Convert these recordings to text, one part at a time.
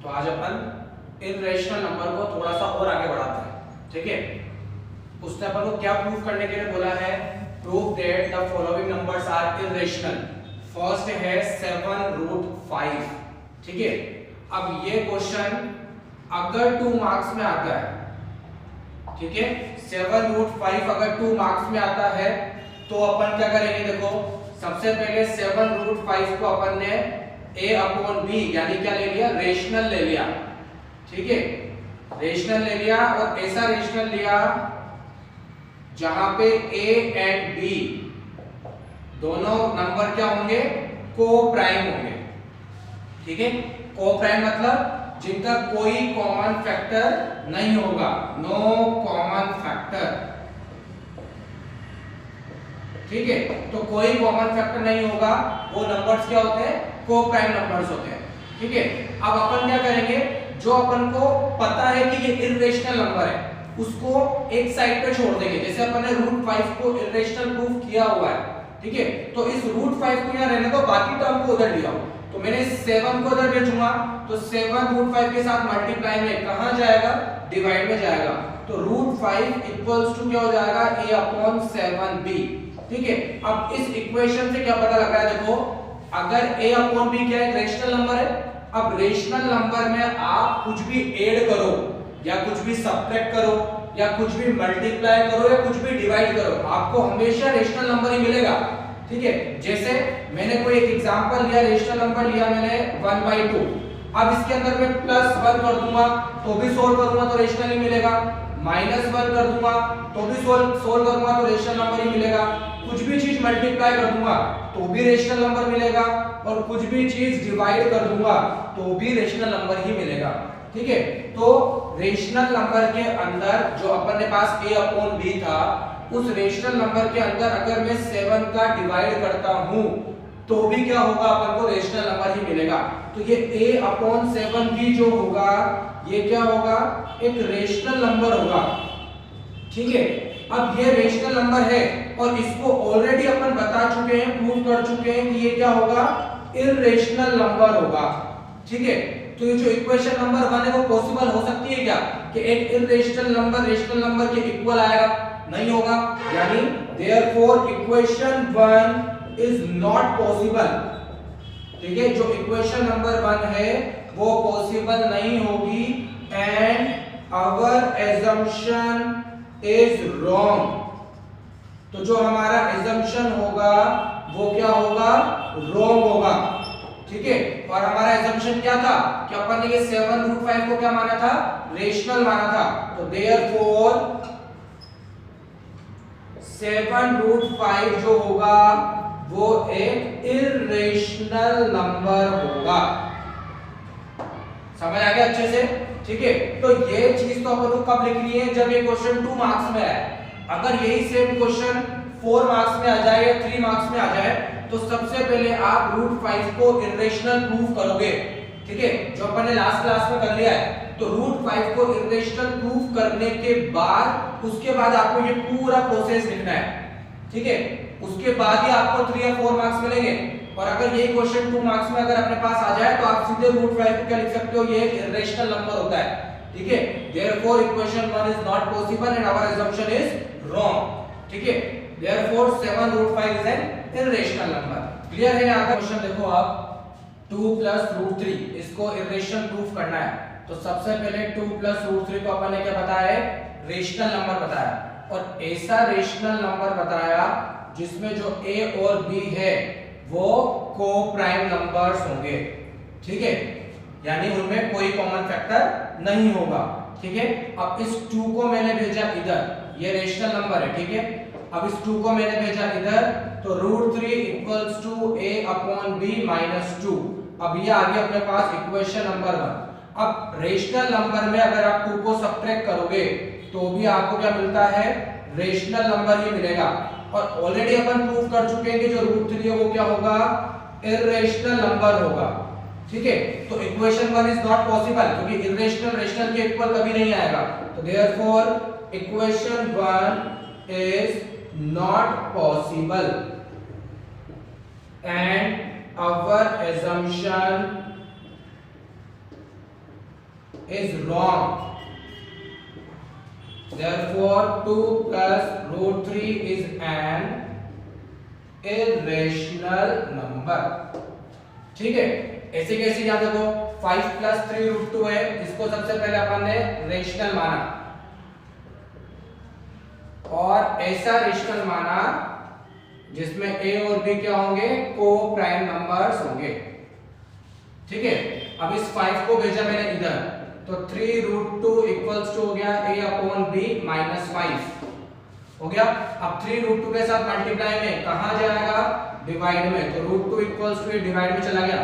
तो आज अपन irrational number को थोड़ा सा और आगे बढ़ाते हैं, ठीक है। उसने अपन को क्या प्रूव करने के लिए बोला है, prove that the following numbers are irrational. First है 7√5, ठीक है। अब ये क्वेश्चन अगर 2 मार्क्स में आता है, ठीक है, 7√5 अगर 2 मार्क्स में आता है तो अपन क्या करेंगे, देखो सबसे पहले 7√5 को अपन ने a/b यानी क्या ले लिया, रेशनल ले लिया, ठीक है, रेशनल ले लिया। और ऐसा रेशनल लिया जहां पे a एंड b दोनों नंबर क्या होंगे, को प्राइम होंगे, ठीक है। को प्राइम मतलब जिनका कोई कॉमन फैक्टर नहीं होगा, नो कॉमन फैक्टर, ठीक है। तो कोई कॉमन फैक्टर नहीं होगा, वो नंबर्स क्या होते हैं, को प्राइम नंबर्स होते हैं, ठीक है। अब अपन क्या करेंगे, जो अपन को पता है कि ये इर्रेशनल नंबर है उसको एक साइड पे छोड़ देंगे। जैसे अपन ने √5 को इर्रेशनल प्रूफ किया हुआ है, ठीक है, तो इस √5 को यहां रहने दो, बाकी टर्म को उधर लिया। तो मैंने 7 को उधर भेजूंगा तो 7√5 के साथ मल्टीप्लाई में कहां जाएगा, डिवाइड में जाएगा। तो √5 इक्वल्स टू क्या हो जाएगा, a/7b, ठीक है। अब इस इक्वेशन से क्या पता लग रहा है, देखो अगर a/b क्या है, रेशनल नंबर है। अब रेशनल नंबर में आप कुछ भी ऐड करो या कुछ भी सब्ट्रैक्ट करो या कुछ भी मल्टीप्लाई करो या कुछ भी डिवाइड करो, आपको हमेशा रेशनल नंबर ही मिलेगा, ठीक है। जैसे मैंने कोई एक एग्जांपल लिया, रेशनल नंबर लिया मैंने 1/2। अब इसके अंदर मैं +1 कर दूंगा तो भी सोल्व करूंगा तो रेशनल ही मिलेगा, -1 कर दूंगा तो भी सोल्व करूंगा तो रेशनल नंबर ही मिलेगा। कुछ भी चीज मल्टीप्लाई कर दूंगा तो भी रेशनल नंबर मिलेगा, और कुछ भी चीज डिवाइड कर दूंगा तो भी रेशनल नंबर ही मिलेगा, ठीक है। तो रेशनल नंबर के अंदर जो अपन के पास a/b था, उस रेशनल नंबर के अंदर अगर मैं 7 का डिवाइड करता हूं तो भी क्या होगा, अपन को रेशनल नंबर ही मिलेगा। तो ये a/7 भी जो होगा ये क्या होगा, एक रेशनल नंबर होगा, ठीक है। अब ये रेशनल नंबर है और इसको ऑलरेडी अपन बता चुके हैं, प्रूव कर चुके हैं कि ये क्या होगा, इर्रेशनल नंबर होगा, ठीक है। तो ये जो इक्वेशन नंबर 1 है वो पॉसिबल हो सकती है क्या, कि एक इर्रेशनल नंबर रेशनल नंबर के इक्वल आएगा, नहीं होगा। यानी therefore equation 1 is not possible, ठीक है। जो इक्वेशन नंबर 1 है वो पॉसिबल नहीं होगी, and our assumption is wrong. तो जो हमारा एजम्पशन होगा वो क्या होगा, रॉन्ग होगा, ठीक है। और हमारा एजम्पशन क्या था कि अपन ने ये 7√5 को क्या माना था, रेशनल माना था। तो देयरफॉर 7√5 जो होगा वो एक इर्रेशनल नंबर होगा। समझ आ गया अच्छे से, ठीक है। तो ये चीज तो अपन को कब लिखनी है, जब ये क्वेश्चन 2 मार्क्स में आए। अगर यही सेम क्वेश्चन 4 मार्क्स में आ जाए या 3 मार्क्स में आ जाए तो सबसे पहले आप √5 को इर्रेशनल प्रूफ करोगे, ठीक है, जो अपन ने लास्ट क्लास में कर लिया है। तो √5 को इर्रेशनल प्रूफ करने के बाद उसके बाद आपको ये पूरा प्रोसेस लिखना है, ठीक है। उसके बाद ही आपको 3 या 4 मार्क्स मिलेंगे। और अगर यही क्वेश्चन 2 मार्क्स में अगर अपने पास आ जाए तो आप सीधे √5 को क्या लिख सकते हो, ये एक इर्रेशनल नंबर होता है, ठीक है। Therefore equation 1 is not possible and our assumption is wrong, ठीक है। Therefore 7√5 is an irrational number. Clear है। यहां का क्वेश्चन देखो आप, 2 + √3 इसको इर्रेशनल प्रूफ करना है। तो सबसे पहले 2 + √3 को अपन ने क्या बताया है, रेशनल नंबर बताया, और ऐसा रेशनल नंबर बताया जिसमें जो a और b है वो को प्राइम नंबर्स होंगे, ठीक है, यानी उनमें कोई कॉमन फैक्टर नहीं होगा, ठीक है। अब इस 2 को मैंने भेजा इधर, ये रेशनल नंबर है, ठीक है। अब इस 2 को मैंने भेजा इधर, तो √3 इक्वल्स टू a/b - 2। अब ये आ गया अपने पास इक्वेशन नंबर 1। अब रेशनल नंबर में अगर आप 2 को सब्ट्रैक्ट करोगे तो भी आपको क्या मिलता है, रेशनल नंबर ही मिलेगा। और ऑलरेडी अपन प्रूव कर चुके हैं कि जो √3 है वो क्या होगा, इर्रेशनल नंबर होगा, ठीक है। तो इक्वेशन 1 इज नॉट पॉसिबल, क्योंकि इर्रेशनल रेशनल के इक्वल कभी नहीं आएगा। तो therefore equation 1 is not possible and our assumption is wrong. Therefore 2 plus root 3 is an irrational number. ठीक है, ऐसे कैसे याद रखो, 5 plus 3 root 2 है, इसको सबसे पहले अपन ने रेशनल माना और ऐसा रेशनल माना जिसमें a और b क्या होंगे, को प्राइम नंबर्स होंगे। ठीक है, अब इस 5 को भेजा मैंने इधर, तो 3 रूट 2 इक्वल्स टू हो गया a अपॉन b माइनस 5 हो गया। अब 3 रूट 2 के साथ मल्टीप्लाई में कहां जाएगा, डिवाइड में, तो रूट 2 इक्वल्स टू डिवाइड में चला गया,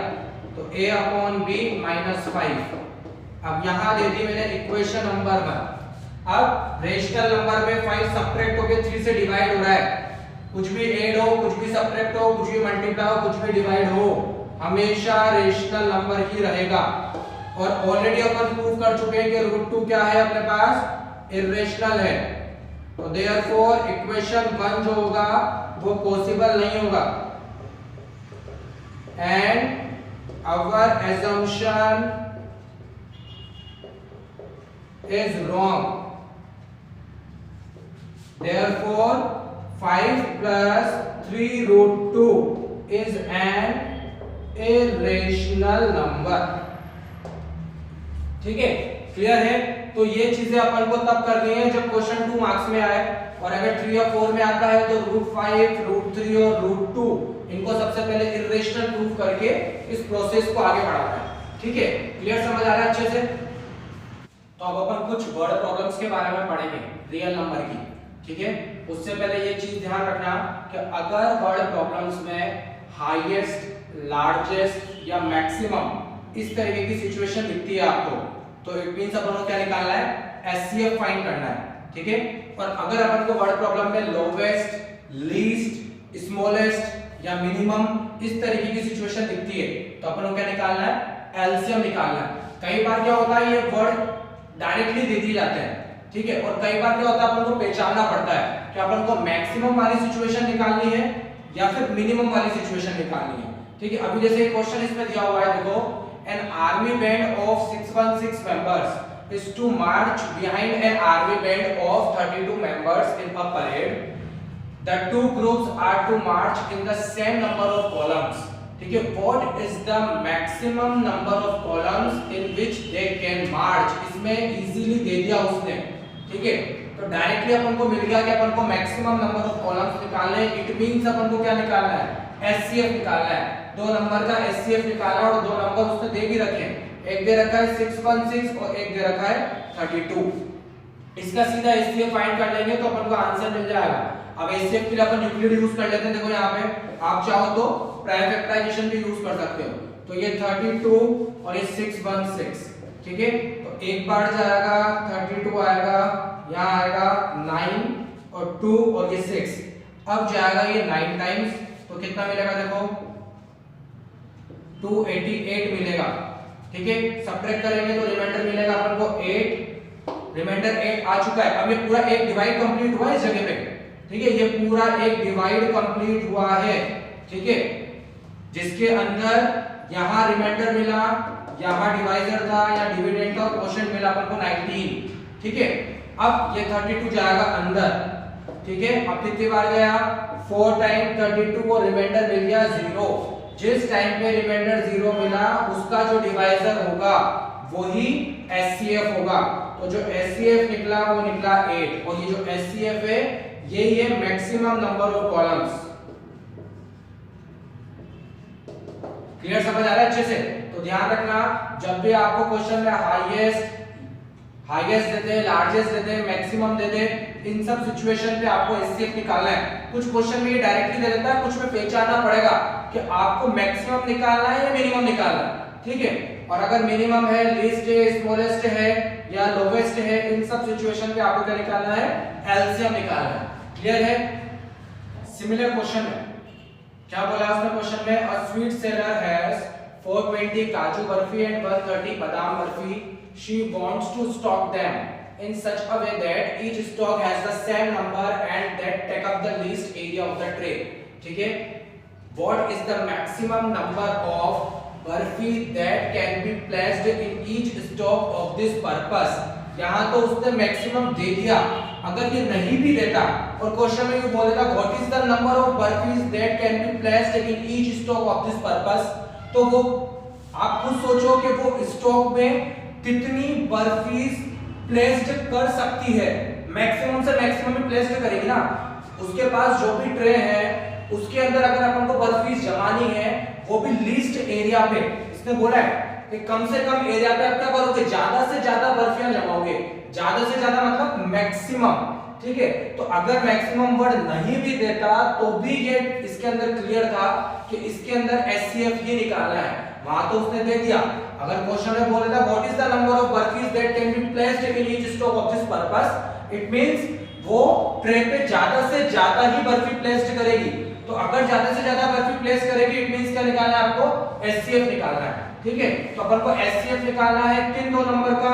तो a अपॉन b माइनस 5। अब यहां दे दी मैंने इक्वेशन नंबर 1। अब रेशनल नंबर में 5 सब्ट्रैक्ट होके 3 से डिवाइड हो रहा है, कुछ भी ऐड हो, कुछ भी सब्ट्रैक्ट हो, कुछ भी मल्टीप्लाई हो, कुछ भी डिवाइड हो, हमेशा रेशनल नंबर ही रहेगा। और ऑलरेडी अपन प्रूव कर चुके हैं कि रूट 2 क्या है अपने पास, इर्रेशनल है, तो देयरफॉर इक्वेशन 1 जो होगा वो पॉसिबल नहीं होगा। And our assumption is wrong. Therefore 5 plus 3 root 2 is an irrational number. ठीक है, क्लियर है। तो ये चीजें अपन को तब करनी है जब क्वेश्चन 2 मार्क्स में आए, और अगर 3 या 4 में आता है तो रूट 5, रूट 3 और रूट 2 इनको सबसे पहले इर्रेशनल प्रूव करके इस प्रोसेस को आगे बढ़ाना है। ठीक है, क्लियर, समझ आ रहा है अच्छे से। तो अब अपन कुछ वर्ड प्रॉब्लम्स के बारे में पढ़ेंगे रियल नंबर की। ठीक है, उससे पहले ये चीज ध्यान रखना कि अगर वर्ड प्रॉब्लम्स में हाईएस्ट, लार्जेस्ट या मैक्सिमम इस तरीके की सिचुएशन दिखती है आपको, तो इट मींस अपन को क्या निकालना है, एचसीएफ फाइंड करना है। ठीक है, और अगर अपन को वर्ड प्रॉब्लम में लोवेस्ट, लीस्ट, स्मॉलेस्ट या मिनिमम इस तरीके की सिचुएशन दिखती है, तो अपन को क्या निकालना है, एलसीएम निकालना है। कई बार क्या होता है, ये वर्ड डायरेक्टली दे दिए जाते हैं। ठीक है, और कई बार क्या होता है, अपन को पहचानना पड़ता है कि अपन को मैक्सिमम वाली सिचुएशन निकालनी है या फिर मिनिमम वाली सिचुएशन निकालनी है। ठीक है, अभी जैसे एक क्वेश्चन इसमें दिया हुआ है, देखो, an army band of 616 members is to march behind an army band of 32 members in a parade. The two groups are to march in the same number of columns. ठीक है, what is the maximum number of columns in which they can march? इसमें easily दे दिया उसने। ठीक है, तो directly अपन को मिल गया कि अपन को मैक्सिमम नंबर ऑफ कॉलम्स निकालने हैं। इट मींस अपन को क्या निकालना है, एचसीएफ निकालना है। 2 नंबर का एचसीएफ निकालना है और 2 नंबर उसने दे भी रखे हैं, एक दे रखा है 616 और एक दे रखा है 32। इसका सीधा एचसीएफ फाइंड कर लेंगे तो अपन को आंसर मिल जाएगा। अब एचसीएफ के लिए अपन यूक्लिड यूज कर लेते हैं। देखो यहाँ पे आप चाहो तो प्राइम फैक्टराइजेशन भी यूज कर सकते हो। तो ये 32 और ये 616, ठीक है, तो एक बार जाएगा 32 आएगा, यहाँ आएगा 9 और 2 और ये 6, अब जाएगा ये 9 टाइम्स, तो कितना मिलेगा, देखो 288 मिलेगा। ठीक है, सब्ट्रैक्ट करेंगे तो रिमाइंडर मिलेगा अपन को 8, रिमाइंडर 8 आ चुका है। अब ये पूरा एक डिवाइड कंप्लीट हुआ है इस जगह पे। ठीक है, ये पूरा एक डिवाइड कंप्लीट हुआ है। ठीक है, जिसके अंदर यहाँ रिमाइंडर मिला, यहाँ डिवाइजर था या डिविडेंड था और क्वोशिएंट मिला अपन को 19। ठीक है, अब ये 32 जाएगा अंदर। ठीक है, अब कितनी बार गया, 4 टाइम 32 को रिमाइंडर मिल गया 0। जिस टाइम पे रिमाइंडर 0 मिला उसका जो डिवाइजर होगा वही एचसीएफ होगा। तो जो एचसीएफ निकला वो निकला 8, और ये जो एचसीएफ है यही है maximum number of columns. Clear, समझ आ रहा है अच्छे से। तो ध्यान रखना, जब भी आपको क्वेश्चन में हाईएस्ट देते हैं, लार्जेस्ट देते हैं, मैक्सिमम देते हैं, इन सब सिचुएशन पे आपको एचसीएफ निकालना है। कुछ क्वेश्चन में ये डायरेक्टली दे देता है, कुछ में पहचानना पड़ेगा कि आपको मैक्सिमम निकालना है या मिनिमम निकालना है। ठीक है, और अगर मिनिमम है, लीस्ट है, स्मॉलेस्ट है या लोवेस्ट है, इन सब सिचुएशन पे आपको क्या निकालना है, एलसीएम निकालना है। क्लियर है। सिमिलर क्वेश्चन है, क्या बोला उसने क्वेश्चन में, अ स्वीट सेलर हैज 420 काजू बर्फी एंड 130 बादाम barfi. She wants to stock them in such a way that each stock has the same number and that take up the least area of the tray. ठीक है, what is the maximum number of barfi that can be placed in each stack of this purpose. यहाँ तो उसने maximum दे दिया, अगर ये नहीं भी देता और क्वेश्चन में ये बोलेगा what is the number of barfis that can be placed in each stack of this purpose, तो वो आप खुद सोचो कि वो स्टॉक में कितनी बर्फीज प्लेस्ड कर सकती है, मैक्सिमम से मैक्सिमम ही प्लेस्ड करेगी ना। उसके पास जो भी ट्रे है उसके अंदर अगर अपन को बर्फीज जमानी है वो भी लीस्ट एरिया पे, इसने बोला है कि कम से कम एरिया पे आप क्या करोगे, ज्यादा से ज्यादा बर्फियां जमाओगे, ज्यादा से ज्यादा मतलब मैक्सिमम, ठीक है। तो अगर मैक्सिमम वर्ड नहीं भी देता तो भी ये इसके अंदर क्लियर था कि इसके अंदर एचसीएफ ही निकालना है, वहां तो उसने दे दिया। अगर क्वेश्चन में बोला था what is the number of barfis that can be placed in each stack of this purpose, it means वो ट्रे पे ज्यादा से ज्यादा ही बर्फी प्लेस्ड करेगी। तो अगर ज्यादा से ज्यादा बर्फी प्लेस करेगी इट मींस क्या निकालना है आपको, एचसीएफ निकालना है, ठीक है। तो अपन को एचसीएफ निकालना है किन दो नंबर का,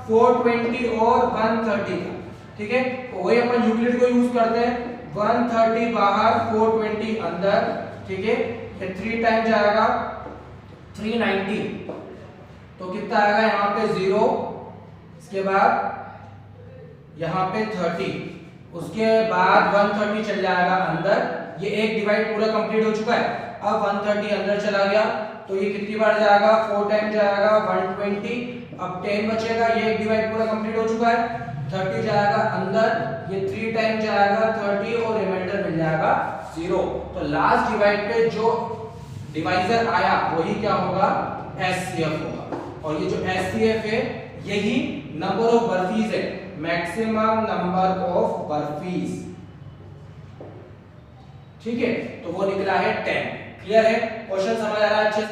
420 और 130 का, ठीक है। तो वही अपन यूक्लिड को यूज करते हैं, 130 बाहर 420 अंदर, ठीक है। ये 3 टाइम जाएगा 390, तो कितना आएगा यहाँ पे 0, इसके बाद यहाँ पे 30, उसके बाद 130 चल जाएगा अंदर, ये एक डिवाइड पूरा कंप्लीट हो चुका है। अब 130 अंदर चला गया तो ये कितनी बार जाएगा, 4 टाइम जाएगा 120, अब 10 बचेगा, ये एक डिवाइड पूरा कंप्लीट हो चुका है, 30 जाएगा अंदर, ये 3 टाइम जाएगा 30 और रिमाइंडर मिल जाएगा 0। तो लास्ट डिवाइड पे जो डिवाइजर आया वही क्या होगा, एचसीएफ होगा। और ये जो एचसीएफ है यही नंबर ऑफ बर्फीज है, मैक्सिमम नंबर ऑफ बर्फीज, ठीक है। तो वो निकला है 10। क्लियर है, क्वेश्चन समझ आ रहा है अच्छे से।